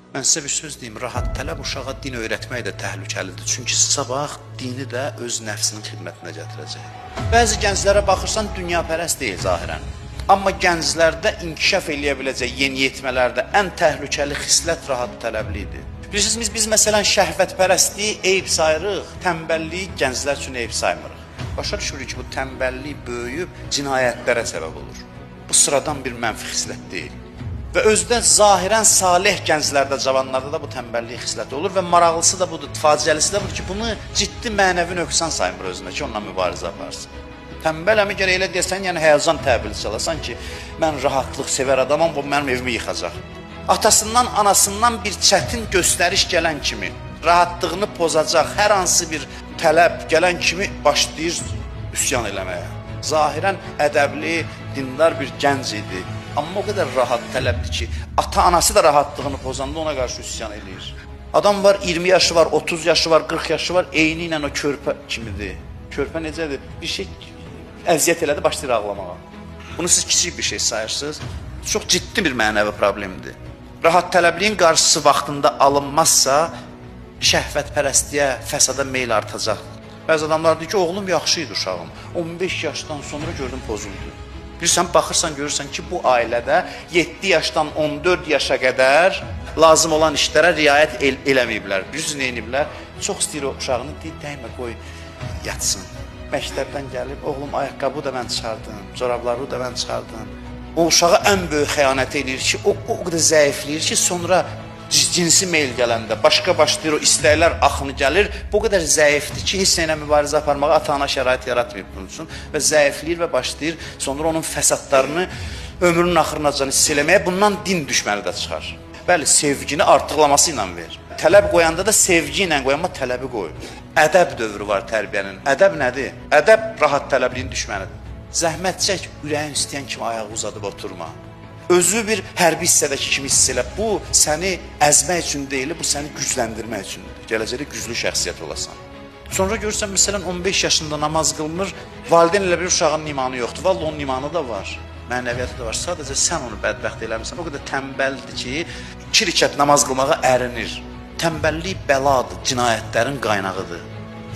Mən sizə bir söz deyim, rahat tələb uşağa din öyrətmək də təhlükəlidir. Çünki sabah dini də öz nəfsinin xidmətinə gətirəcək. Bəzi gənclərə baxırsan, dünyapərəst deyil zahirən. Amma gənclərdə inkişaf eləyə biləcək yeniyetmələrdə ən təhlükəli xislət rahat tələblidir. Bilirsiniz, biz məsələn şəhvətpərəstliyi eyib sayırıq, tənbəlliyi gənclər üçün eyib saymırıq. Başa düşürük ki, bu tənbəllik böyüyüb cinayətlərə səbəb olur. Bu sıradan bir mənfi xislət deyil. Və özdə zahirən salih gənclərdə, cavanlarda da bu tənbəllik xisləti olur və maraqlısı da budur, faciəlisi də budur ki, bunu ciddi mənəvi nöqsan saymır özünə ki, onunla mübarizə aparsın. Tənbəl əmi gərək elə deyəsən, yəni həyəcan təbili çalasan ki, mən rahatlıq sevər adamam, bu mənim evimi yıxacaq. Atasından, anasından bir çətin göstəriş gələn kimi, rahatlığını pozacaq, hər hansı bir tələb gələn kimi başlayır üsyan eləməyə. Zahirən ədəbli, dindar bir gənc idi. Amma o qədər rahat tələbdir ki, ata-anası da rahatlığını pozanda ona qarşı üsyan eləyir. Adam var, 20 yaşı var, 30 yaşı var, 40 yaşı var, eyni ilə o körpə kimidir. Körpə necədir? Bir şey əziyyət elədi, başlayır ağlamağa. Bunu siz kiçik bir şey sayırsınız. Çox ciddi bir mənəvi problemdir. Rahat tələbliyin qarşısı vaxtında alınmazsa, şəhvətpərəstliyə, fəsada meyl artacaq. Bəzi adamlar deyir ki, oğlum yaxşı idi uşağım. 15 yaşdan sonra gördüm pozuldu. Bilirsən, baxırsan, görürsən ki, bu ailədə 7 yaşdan 14 yaşa qədər lazım olan işlərə riayət eləməyiblər. Bilirsiniz, neyiniblər? Çox istəyir o uşağını, deyir, dəymə, qoy, yatsın. Məktəbdən gəlib, oğlum, ayaqqabı da mən çıxardım, corabları da mən çıxardım. O uşağa ən böyük xəyanət eləyir ki, o qədər zəifləyir ki, sonra cinsi meyl gələndə, başqa başlayır, o istəklər axını gəlir, bu qədər zəifdir ki, heç ilə mübarizə aparmağa ata-ana şərait yaratmayıb bunun üçün və zəifləyir və başlayır, sonra onun fəsadlarını ömrünün axırına can hiss eləməyə, bundan din düşməni də çıxar. Bəli, sevgini artıqlaması ilə verir. Tələb qoyanda da sevgi ilə qoy, amma tələbi qoy. Ədəb dövrü var tərbiyənin. Ədəb nədir? Ədəb rahat tələbliyin düşmənidir. Zəhmət çək, ürəyin istəyən kimi ayağı uzadıb oturma. Özü bir hərbi hissədəki kimi hiss elə. Bu səni əzmək üçün deyil, bu səni gücləndirmək üçündür. Gələcəkdə güclü şəxsiyyət olasan. Sonra görürsən, məsələn, 15 yaşında namaz qılmır, valideyn elə bir uşağın imanı yoxdur. Vallahi onun imanı da var, mənəviyyatı da var. Sadəcə sən onu bədbəxt eləmirsən. O qədər tənbəldir ki, 2 rükət namaz qılmağa ərinir. Tənbəllik bəladır, cinayətlərin qaynağıdır.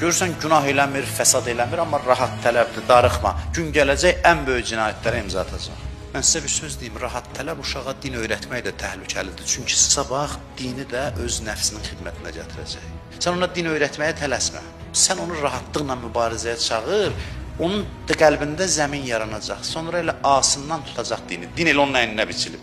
Görürsən, günah eləmir, fəsad eləmir, amma rahat tələbdir, darıxma. Gün gələcək, ən böyük cinayətlərə imza atacaq. Mən sizə bir söz deyim, rahat tələb uşağa din öyrətmək də təhlükəlidir. Çünki sabah dini də öz nəfsinin xidmətinə gətirəcək. Sən ona din öyrətməyə tələsmə. Sən onu rahatlıqla mübarizəyə çağır, onun qəlbində zəmin yaranacaq. Sonra elə asından tutacaq dini. Din elə onun əyninə biçilib.